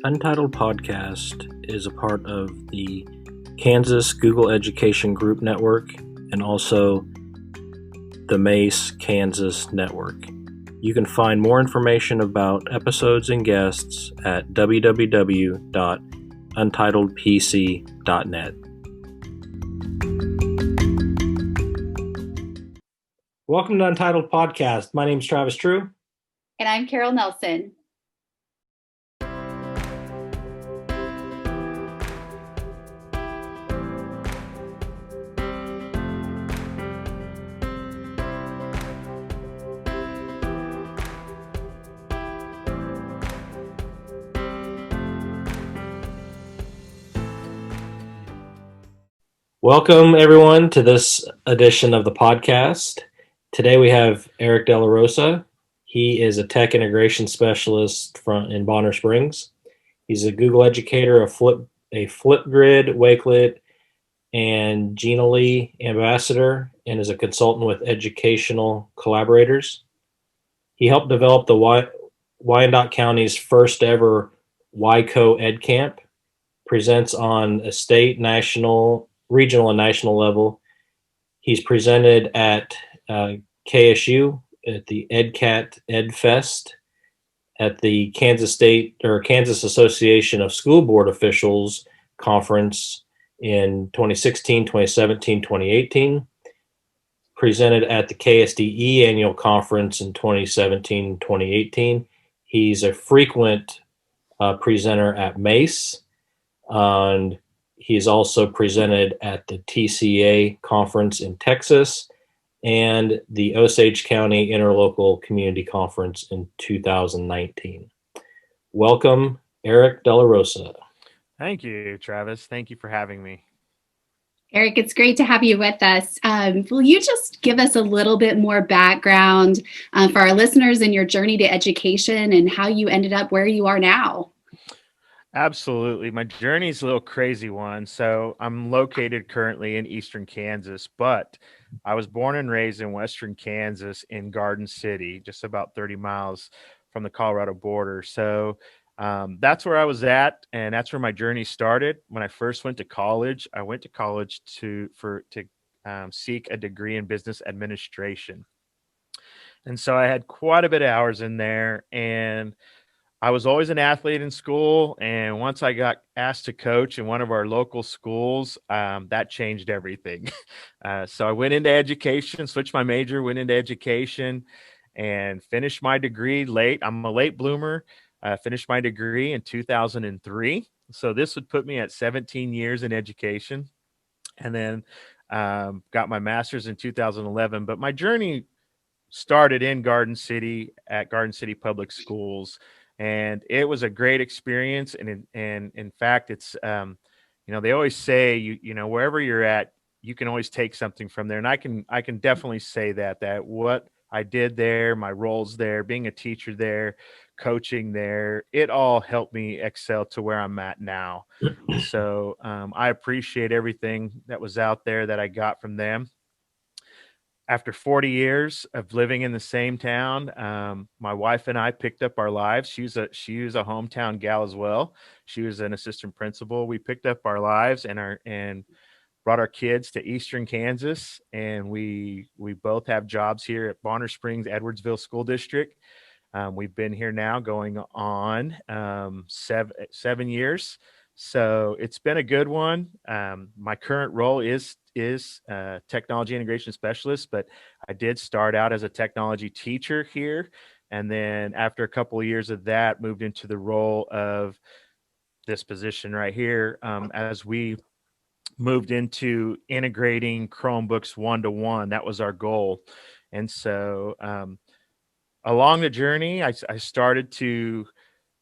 Untitled Podcast is a part of the Kansas Google Education Group Network and also the Mace Kansas Network. You can find more information about episodes and guests at www.untitledpc.net. Welcome to Untitled Podcast. My name is Travis True. And I'm Carol Nelson. Welcome, everyone, to this edition of the podcast. Today we have Eric De La Rosa. He is a tech integration specialist in Bonner Springs. He's a Google educator, a Flipgrid, Wakelet, and Genially ambassador, and is a consultant with educational collaborators. He helped develop the Wyandotte County's first ever YCO Ed Camp, presents on a state, national, regional, and national level. He's presented at KSU at the EdCat Ed Fest, at the Kansas Association of School Board Officials conference in 2016, 2017, 2018. Presented at the KSDE annual conference in 2017, 2018. He's a frequent presenter at Mace, and he's also presented at the TCA conference in Texas and the Osage County Interlocal Community Conference in 2019. Welcome, Eric De La Rosa. Thank you, Travis. Thank you for having me. Eric, it's great to have you with us. Will you just give us a little bit more background for our listeners in your journey to education and how you ended up where you are now? Absolutely. My journey is a little crazy one. So I'm located currently in Eastern Kansas, but I was born and raised in Western Kansas in Garden City, just about 30 miles from the Colorado border. So that's where I was at, and that's where my journey started. When I first went to college, I went to college to seek a degree in business administration. And so I had quite a bit of hours in there, and I was always an athlete in school, and once I got asked to coach in one of our local schools, that changed everything. So I went into education, switched my major, went into education, and finished my degree late. I'm a late bloomer. Finished my degree in 2003. So this would put me at 17 years in education, and then got my master's in 2011. But my journey started in Garden City at Garden City Public Schools. And it was a great experience. And in fact, it's, they always say, wherever you're at, you can always take something from there. And I can definitely say that what I did there, my roles there, being a teacher there, coaching there, it all helped me excel to where I'm at now. So I appreciate everything that was out there that I got from them. After 40 years of living in the same town, my wife and I picked up our lives. She was a hometown gal as well. She was an assistant principal. We picked up our lives and brought our kids to Eastern Kansas, and we both have jobs here at Bonner Springs, Edwardsville School District. We've been here now going on 7 years. So it's been a good one. My current role is technology integration specialist, but I did start out as a technology teacher here. And then after a couple of years of that, moved into the role of this position right here, as we moved into integrating Chromebooks one-to-one. That was our goal. And so along the journey, I started to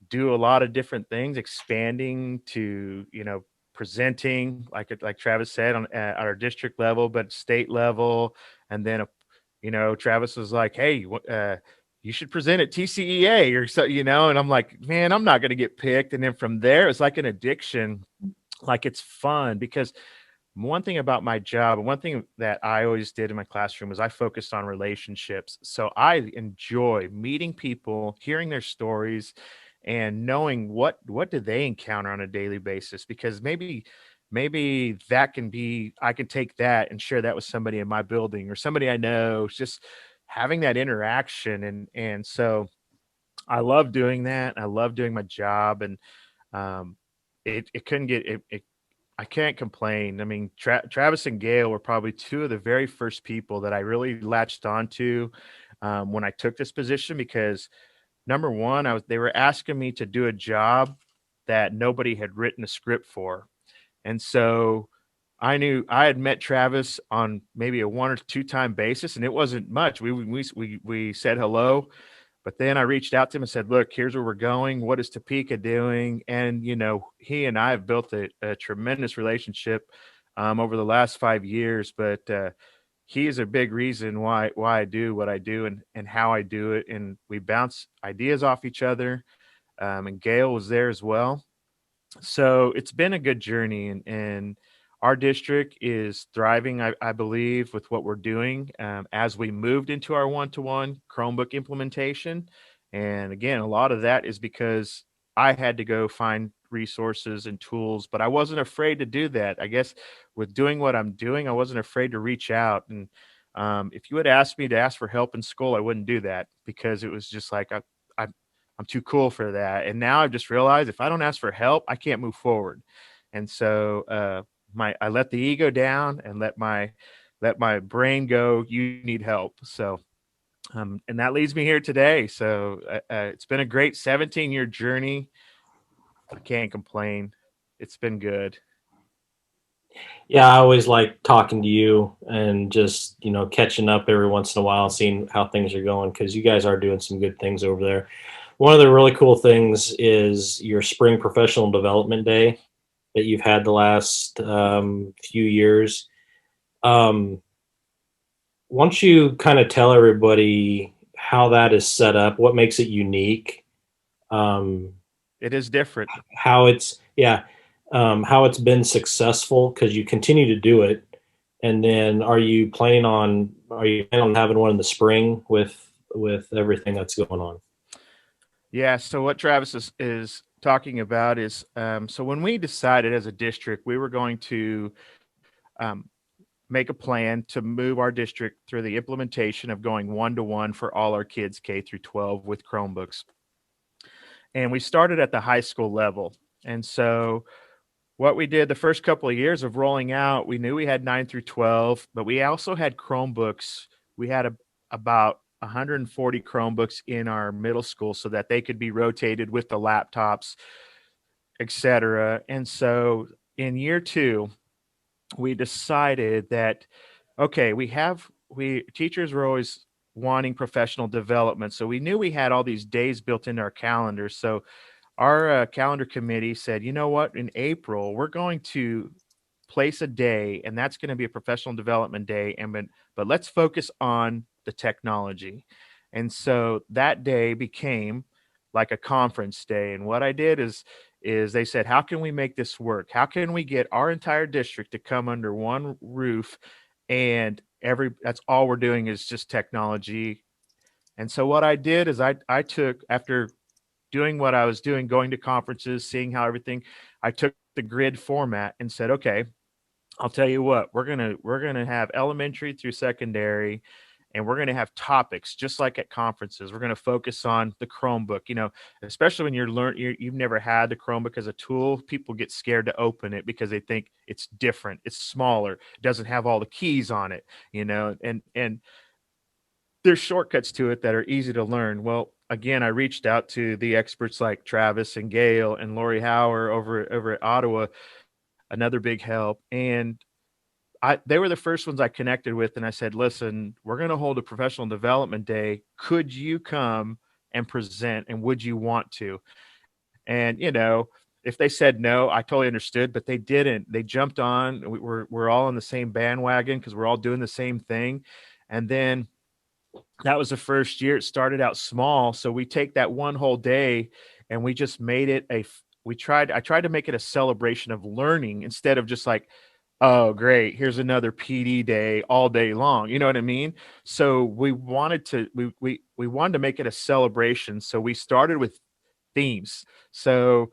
do a lot of different things, expanding to, presenting, like Travis said, at our district level, but state level. And then, Travis was like, hey, you should present at TCEA or so, and I'm like, man, I'm not going to get picked. And then from there, it's like an addiction. Like, it's fun because one thing about my job, and one thing that I always did in my classroom was I focused on relationships. So I enjoy meeting people, hearing their stories, and knowing what do they encounter on a daily basis, because maybe that can be, I can take that and share that with somebody in my building or somebody I know. It's just having that interaction. And so I love doing that. I love doing my job. And um it couldn't get it, I can't complain. I mean, Travis and Gail were probably two of the very first people that I really latched onto when I took this position, because number one, they were asking me to do a job that nobody had written a script for. And so I knew I had met Travis on maybe a 1 or 2 time basis, and it wasn't much. We said hello, but then I reached out to him and said, "Look, here's where we're going. What is Topeka doing?" And he and I have built a tremendous relationship over the last 5 years. But he is a big reason why I do what I do and how I do it. And we bounce ideas off each other. And Gail was there as well. So it's been a good journey, and our district is thriving, I believe, with what we're doing as we moved into our one-to-one Chromebook implementation. And again, a lot of that is because I had to go find resources and tools, but I wasn't afraid to do that. I guess with doing what I'm doing, I wasn't afraid to reach out. And if you had asked me to ask for help in school, I wouldn't do that, because it was just like I I'm too cool for that. And now I've just realized if I don't ask for help, I can't move forward. And so I let the ego down and let my brain go, you need help. So and that leads me here today. So it's been a great 17-year journey. I can't complain. It's been good. Yeah, I always like talking to you and just, catching up every once in a while, seeing how things are going, because you guys are doing some good things over there. One of the really cool things is your spring professional development day that you've had the last few years. Um, Once you kind of tell everybody how that is set up, what makes it unique, um, It is different. how it's yeah, how it's been successful because you continue to do it, and then are you planning on having one in the spring with everything that's going on? Yeah. So what Travis is talking about is so when we decided as a district we were going to um, make a plan to move our district through the implementation of going 1-to-1 for all our kids K through 12 with Chromebooks. And we started at the high school level. And so what we did the first couple of years of rolling out, we knew we had 9 through 12, but we also had Chromebooks. We had about 140 Chromebooks in our middle school so that they could be rotated with the laptops, etc. And so in year 2, we decided that okay, we teachers were always wanting professional development, so we knew we had all these days built into our calendars. So our calendar committee said, you know what, in April we're going to place a day, and that's going to be a professional development day, and but let's focus on the technology. And so that day became like a conference day. And what I did is they said, how can we make this work? How can we get our entire district to come under one roof, and that's all we're doing is just technology. And so what I did is I took, after doing what I was doing, going to conferences, seeing how everything, I took the grid format and said, okay, I'll tell you what, we're gonna have elementary through secondary, and we're gonna have topics just like at conferences. We're gonna focus on the Chromebook. Especially when you've never had the Chromebook as a tool, people get scared to open it because they think it's different, it's smaller, it doesn't have all the keys on it. And there's shortcuts to it that are easy to learn. Well, again, I reached out to the experts like Travis and Gail and Lori Hauer over at Ottawa, another big help. And they were the first ones I connected with, and I said, listen, we're going to hold a professional development day. Could you come and present, and would you want to? And if they said no, I totally understood, but they didn't. They jumped on. We're all on the same bandwagon because we're all doing the same thing. And then that was the first year. It started out small, so we take that one whole day and we just made it I tried to make it a celebration of learning instead of just like, oh great, here's another PD day all day long. You know what I mean? So we wanted to make it a celebration. So we started with themes. So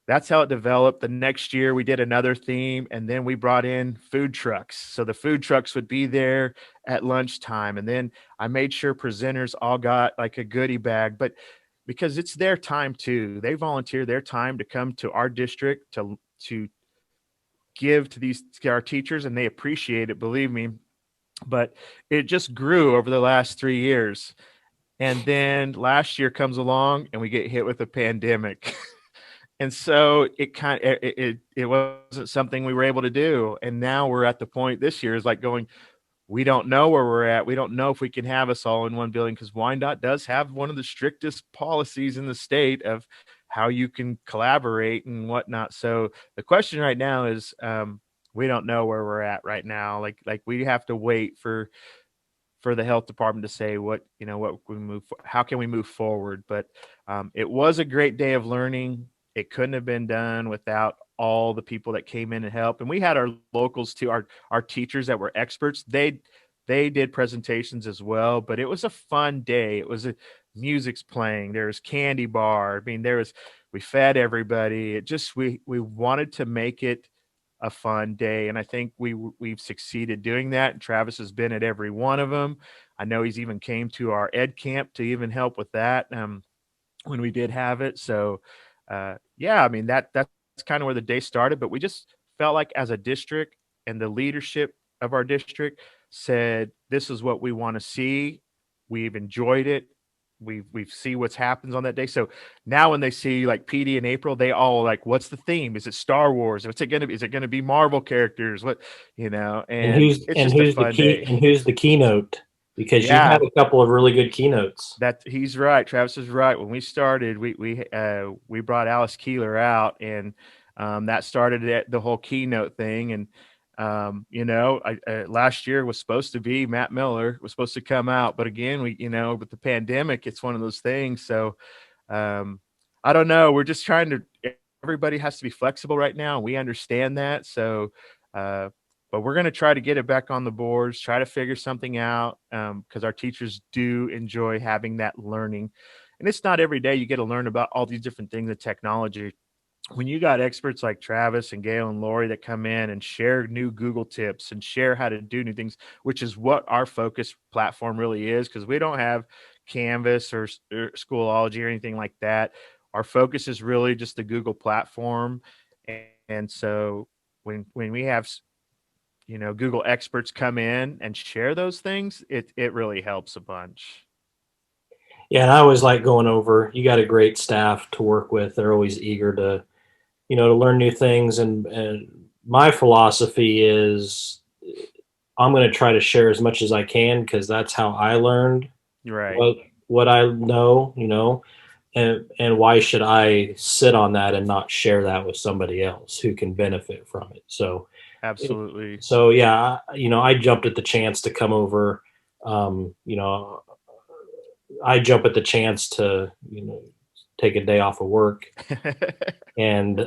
that's how it developed. The next year we did another theme, and then we brought in food trucks. So the food trucks would be there at lunchtime. And then I made sure presenters all got like a goodie bag, but because it's their time too. They volunteer their time to come to our district to give to our teachers, and they appreciate it, believe me. But it just grew over the last 3 years. And then last year comes along and we get hit with a pandemic. And so it wasn't something we were able to do. And now we're at the point this year is like going, we don't know where we're at. We don't know if we can have us all in one building, because Wyandotte does have one of the strictest policies in the state of how you can collaborate and whatnot. So the question right now is, we don't know where we're at right now. Like we have to wait for the health department to say how can we move forward. But it was a great day of learning. It couldn't have been done without all the people that came in and helped. And we had our locals too, our teachers that were experts. They did presentations as well, but it was a fun day. It was music's playing. There was candy bar. I mean, we fed everybody. We wanted to make it a fun day. And I think we've succeeded doing that. And Travis has been at every one of them. I know he's even came to our ed camp to even help with that when we did have it. So yeah, I mean, that's kind of where the day started, but we just felt like as a district and the leadership of our district said, this is what we want to see. We've enjoyed it. We've see what's happens on that day. So now when they see like PD in April, they all like, what's the theme? Is it Star Wars? What's it going to be? Is it going to be Marvel characters? What, and it's just a fun day. And who's the keynote? Because you Yeah, had a couple of really good keynotes. that he's right. Travis is right. When we started, we brought Alice Keeler out, and that started the whole keynote thing. And last year was supposed to be Matt Miller was supposed to come out, but again, with the pandemic, it's one of those things. So I don't know. We're just trying to. Everybody has to be flexible right now. We understand that. So. But we're going to try to get it back on the boards, try to figure something out, because our teachers do enjoy having that learning. And it's not every day you get to learn about all these different things in technology. When you got experts like Travis and Gail and Lori that come in and share new Google tips and share how to do new things, which is what our focus platform really is, because we don't have Canvas or Schoology or anything like that. Our focus is really just the Google platform. And so when we have Google experts come in and share those things, it really helps a bunch. Yeah, and I always like going over. You got a great staff to work with. They're always eager to learn new things. And my philosophy is I'm going to try to share as much as I can, because that's how I learned what I know, and why should I sit on that and not share that with somebody else who can benefit from it? So absolutely. So yeah, I jumped at the chance to come over. I jump at the chance to take a day off of work, and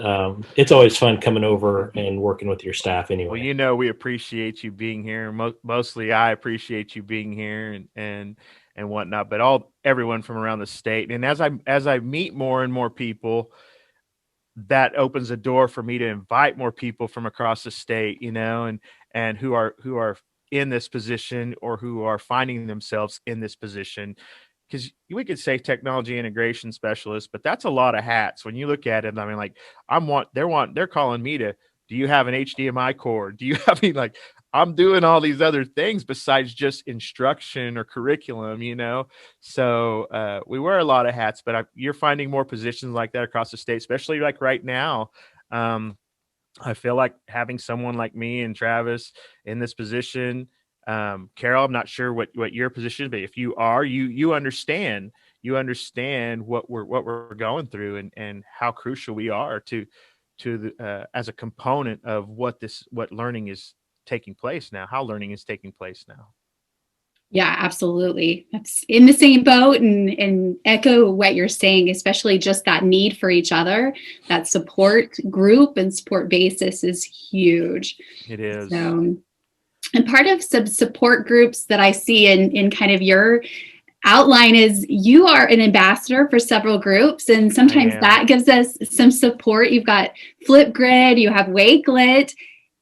it's always fun coming over and working with your staff anyway. Well, we appreciate you being here. Mostly, I appreciate you being here and whatnot. But everyone from around the state, and as I meet more and more people, that opens a door for me to invite more people from across the state, and who are in this position or who are finding themselves in this position. Because we could say technology integration specialist, but that's a lot of hats. When you look at it, I mean, like they're calling me to, do you have an HDMI cord? Do you have I'm doing all these other things besides just instruction or curriculum, So we wear a lot of hats, but you're finding more positions like that across the state, especially like right now. I feel like having someone like me and Travis in this position. Carol, I'm not sure what your position is, but if you are, you understand what we're going through and how crucial we are to as a component of what learning is taking place now, how learning is taking place now. Yeah, absolutely. That's in the same boat and echo what you're saying, especially just that need for each other. That support group and support basis is huge. It is. So, and part of some support groups that I see in kind of your outline is you are an ambassador for several groups, and sometimes that gives us some support. You've got Flipgrid, you have Wakelet,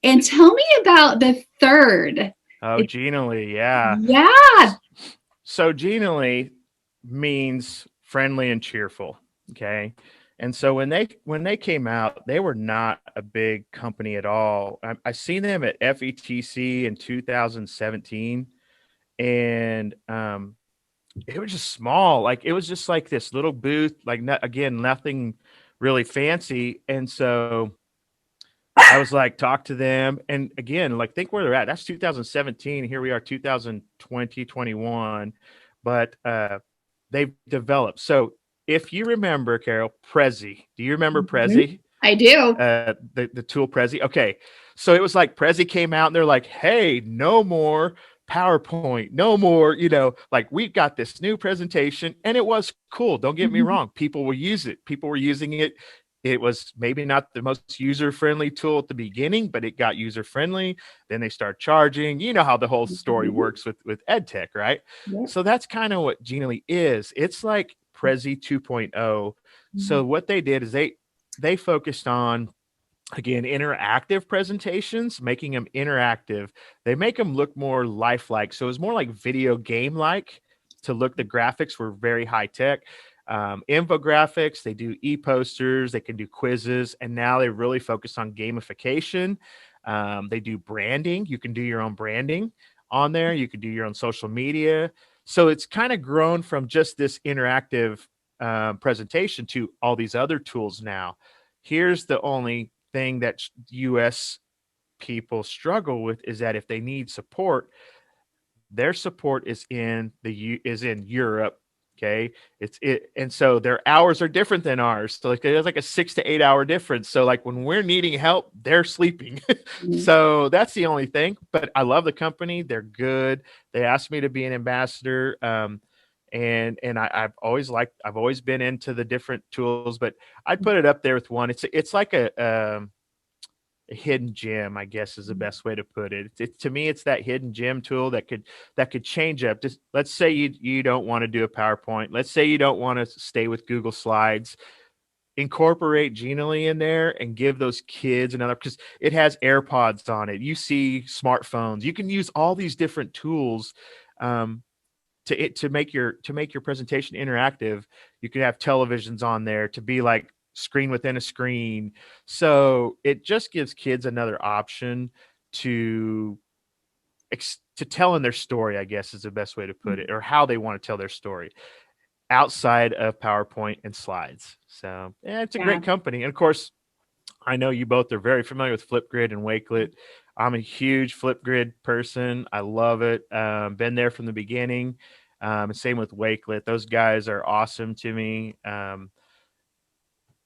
and tell me about the third. Oh, Genially, yeah. Yeah. So Genially means friendly and cheerful. Okay. And so when they came out, they were not a big company at all. I seen them at FETC in 2017, and it was just small. Like it was just like this little booth, like again, nothing really fancy. And so I was like, talk to them. And again, like think where they're at. That's 2017. Here we are, 2020, 21. But they've developed. So if you remember, Carol, Prezi, do you remember Prezi? I do. The tool Prezi. Okay. So it was like Prezi came out and they're like, hey, no more PowerPoint, no more, like we've got this new presentation, and it was cool. Don't get me wrong. People will use it. People were using it. It was maybe not the most user-friendly tool at the beginning, but it got user-friendly. Then they start charging. You know how the whole story works with ed tech, right? Yep. So that's kind of what Genially is. It's like Prezi 2.0. So what they did is they focused on, again, interactive presentations, making them interactive. They make them look more lifelike. So it's more like video game like to look. The graphics were very high tech. Infographics, they do e-posters, they can do quizzes, and now they really focus on gamification. They do branding. You can do your own branding on there. You can do your own social media. So it's kind of grown from just this interactive presentation to all these other tools now. Here's the only thing that US people struggle with is that if they need support, their support is in Europe. Okay. And so their hours are different than ours. So like there's like a 6 to 8 hour difference. So like when we're needing help, they're sleeping. So that's the only thing. But I love the company. They're good. They asked me to be an ambassador. And I've always been into the different tools, but I'd put it up there with one. It's like a hidden gem, I guess is the best way to put it. To me, it's that hidden gem tool that could change up. Just let's say you don't want to do a PowerPoint. Let's say you don't want to stay with Google Slides. Incorporate Genially in there and give those kids another, because it has AirPods on it. You see smartphones. You can use all these different tools to make your presentation interactive. You can have televisions on there to be like screen within a screen. So it just gives kids another option to telling their story, I guess is the best way to put it, or how they want to tell their story outside of PowerPoint and slides. So yeah, it's a great company. And of course, I know you both are very familiar with Flipgrid and Wakelet. I'm a huge Flipgrid person. I love it. Been there from the beginning. Same with Wakelet. Those guys are awesome to me.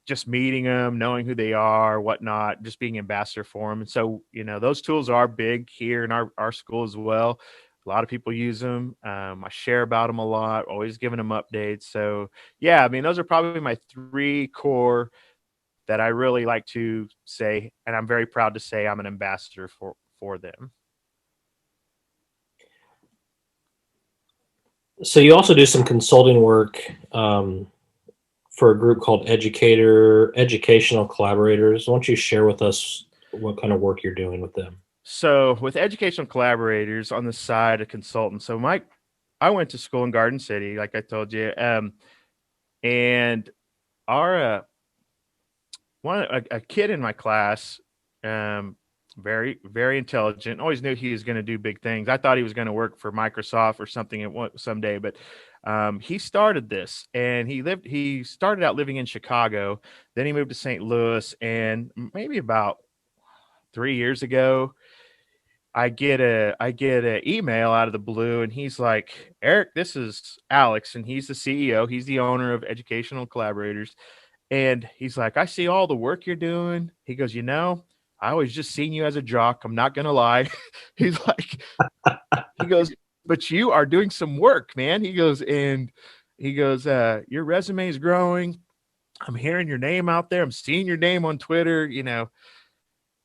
Just meeting them, knowing who they are, whatnot, just being ambassador for them. And so, those tools are big here in our school as well. A lot of people use them. I share about them a lot, always giving them updates. So yeah, I mean, those are probably my 3 core that I really like to say, and I'm very proud to say I'm an ambassador for them. So you also do some consulting work for a group called Educational Collaborators. Why don't you share with us what kind of work you're doing with them? So with Educational Collaborators on the side of consultant, so I went to school in Garden City, like I told you, and our a kid in my class, very, very intelligent, always knew he was going to do big things. I thought he was going to work for Microsoft or something someday, but he started this, and he started out living in Chicago. Then he moved to St. Louis, and maybe about 3 years ago, I get a email out of the blue, and he's like, Eric, this is Alex, and he's the CEO. He's the owner of Educational Collaborators. And he's like, I see all the work you're doing. He goes, I always just seen you as a jock. I'm not going to lie. He goes, but you are doing some work, man. He goes, your resume is growing. I'm hearing your name out there. I'm seeing your name on Twitter,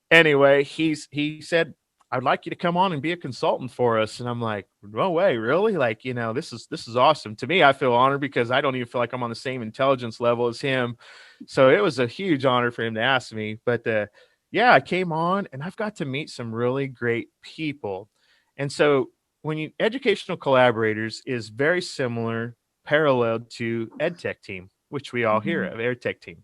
Anyway, he said, I'd like you to come on and be a consultant for us. And I'm like, no way, really? Like, this is awesome. To me, I feel honored because I don't even feel like I'm on the same intelligence level as him. So it was a huge honor for him to ask me. But yeah, I came on and I've got to meet some really great people. And so when you educational collaborators is very similar, parallel to EdTech team, which we all hear of, EdTech team.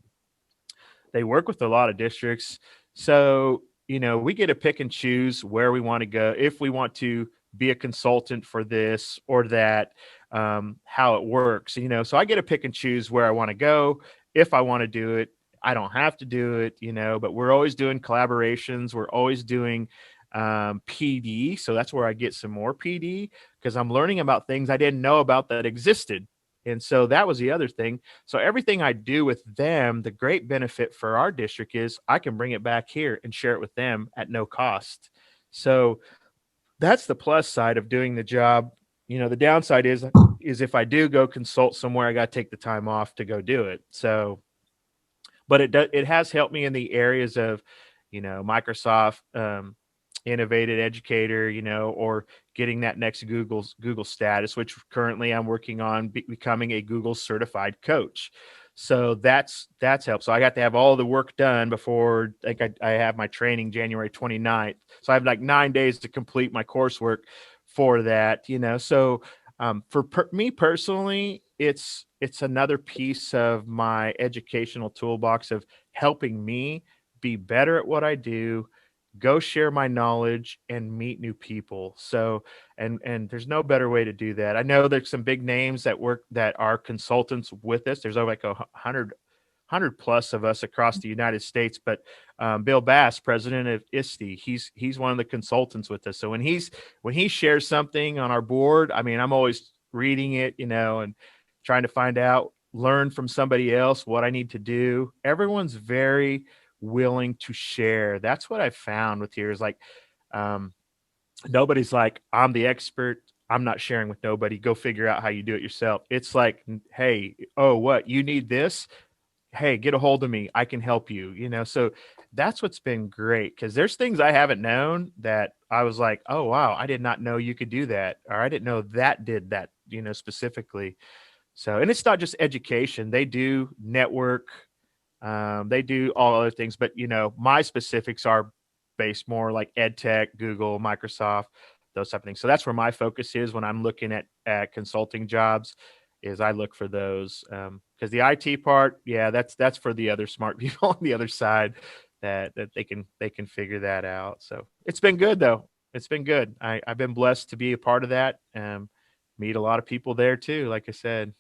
They work with a lot of districts. So, we get to pick and choose where we want to go, if we want to be a consultant for this or that, how it works. So I get to pick and choose where I want to go. If I want to do it, I don't have to do it, but we're always doing collaborations. We're always doing PD. So that's where I get some more PD because I'm learning about things I didn't know about that existed. And so that was the other thing. So everything I do with them, the great benefit for our district is I can bring it back here and share it with them at no cost. So that's the plus side of doing the job. The downside is if I do go consult somewhere, I got to take the time off to go do it. So, but it has helped me in the areas of, Microsoft, innovative educator, or getting that next Google status, which currently I'm working on becoming a Google certified coach. So that's helped. So I got to have all the work done before I have my training January 29th. So I have like 9 days to complete my coursework for that, So for me personally, it's another piece of my educational toolbox of helping me be better at what I do, go share my knowledge and meet new people. So, and there's no better way to do that. I know there's some big names that are consultants with us. There's over like 100 plus of us across the United States, but Bill Bass, president of ISTE, he's one of the consultants with us. So when he shares something on our board, I mean, I'm always reading it, and trying to find out, learn from somebody else what I need to do. Everyone's very willing to share. That's what I found with here is like, nobody's like, I'm the expert, I'm not sharing with nobody, go figure out how you do it yourself. It's like, hey, oh, what, you need this? Hey, get a hold of me, I can help you. So that's what's been great, because there's things I haven't known that I was like, oh wow, I did not know you could do that, or I didn't know that did that, specifically. So, and it's not just education, they do network, they do all other things, but my specifics are based more like ed tech, Google, Microsoft, those type of things. So that's where my focus is when I'm looking at consulting jobs, is I look for those, because the IT part, yeah, that's for the other smart people on the other side that they can figure that out. So it's been good though. It's been good. I've been blessed to be a part of that. Meet a lot of people there too, like I said.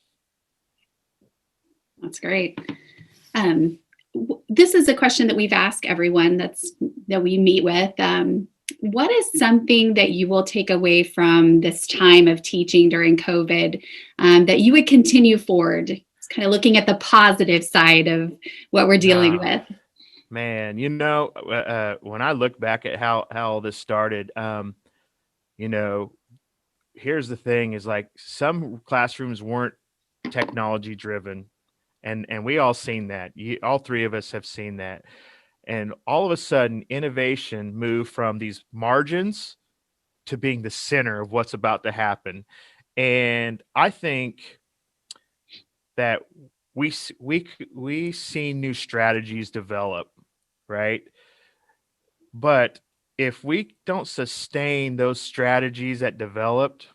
That's great. This is a question that we've asked everyone that we meet with. What is something that you will take away from this time of teaching during COVID that you would continue forward? It's kind of looking at the positive side of what we're dealing with. Man, when I look back at how all this started, here's the thing: is like some classrooms weren't technology driven. And we all seen that. All three of us have seen that. And all of a sudden, innovation moved from these margins to being the center of what's about to happen. And I think that we see new strategies develop, right? But if we don't sustain those strategies that developed,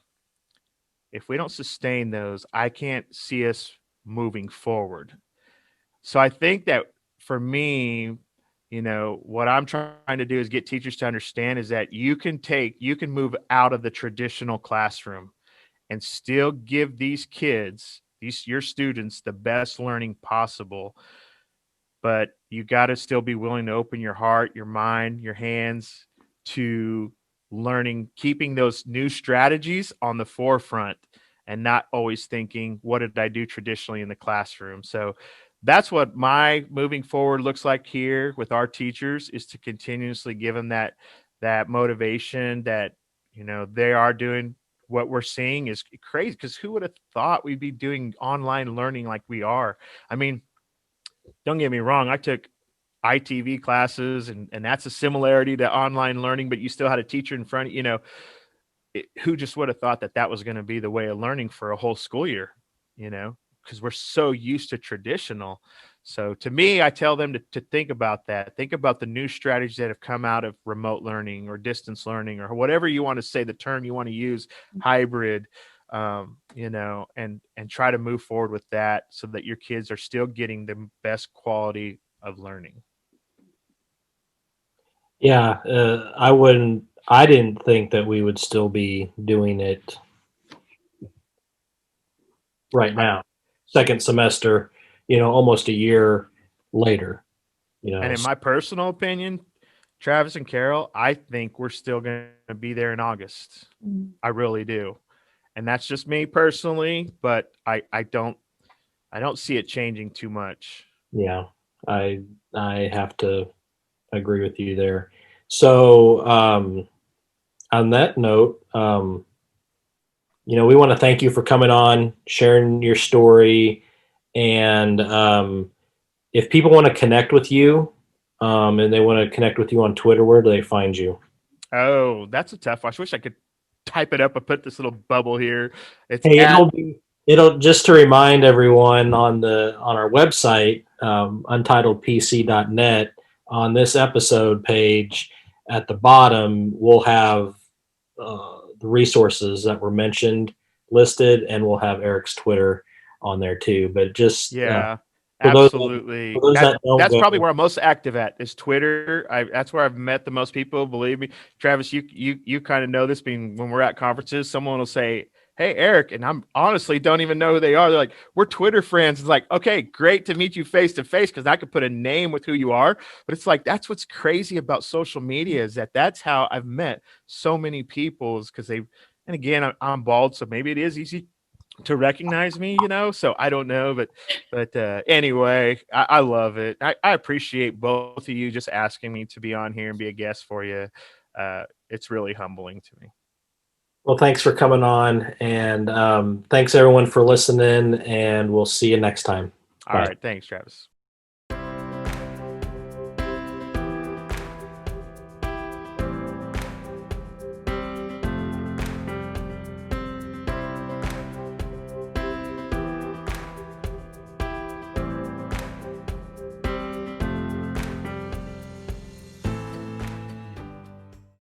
if we don't sustain those, I can't see us moving forward. So I think that for me, what I'm trying to do is get teachers to understand is that you can move out of the traditional classroom and still give these kids, your students, the best learning possible. But you got to still be willing to open your heart, your mind, your hands to learning, keeping those new strategies on the forefront and not always thinking, what did I do traditionally in the classroom? So that's what my moving forward looks like here with our teachers, is to continuously give them that motivation that, they are doing what we're seeing is crazy, because who would have thought we'd be doing online learning like we are? I mean, don't get me wrong. ITV classes, and that's a similarity to online learning, but you still had a teacher in front of who just would have thought that that was going to be the way of learning for a whole school year, because we're so used to traditional. So to me, I tell them to think about that. Think about the new strategies that have come out of remote learning or distance learning or whatever you want to say, the term you want to use, hybrid, and try to move forward with that so that your kids are still getting the best quality of learning. Yeah, I didn't think that we would still be doing it right now. Second semester, almost a year later, And in my personal opinion, Travis and Carol, I think we're still going to be there in August. I really do. And that's just me personally, but I don't see it changing too much. Yeah, I have to agree with you there. So, on that note, we want to thank you for coming on, sharing your story, and if people want to connect with you, and they want to connect with you on Twitter, where do they find you? Oh, that's a tough one. I wish I could type it up and put this little bubble here. It's it'll just to remind everyone on our website, untitledpc.net, on this episode page at the bottom, we'll have the resources that were mentioned listed, and we'll have Eric's Twitter on there too. But just absolutely. That's go, probably where I'm most active at is Twitter. That's where I've met the most people. Believe me, Travis, you kind of know this. Being when we're at conferences, someone will say, "Hey, Eric," and I'm honestly don't even know who they are. They're like, "We're Twitter friends." It's like, okay, great to meet you face to face because I could put a name with who you are. But it's like that's what's crazy about social media is that's how I've met so many people is because and again, I'm bald, so maybe it is easy to recognize me, so I don't know, but anyway, I love it. I appreciate both of you just asking me to be on here and be a guest for you. It's really humbling to me. Well, thanks for coming on, and thanks everyone for listening, and we'll see you next time. All right, thanks, Travis.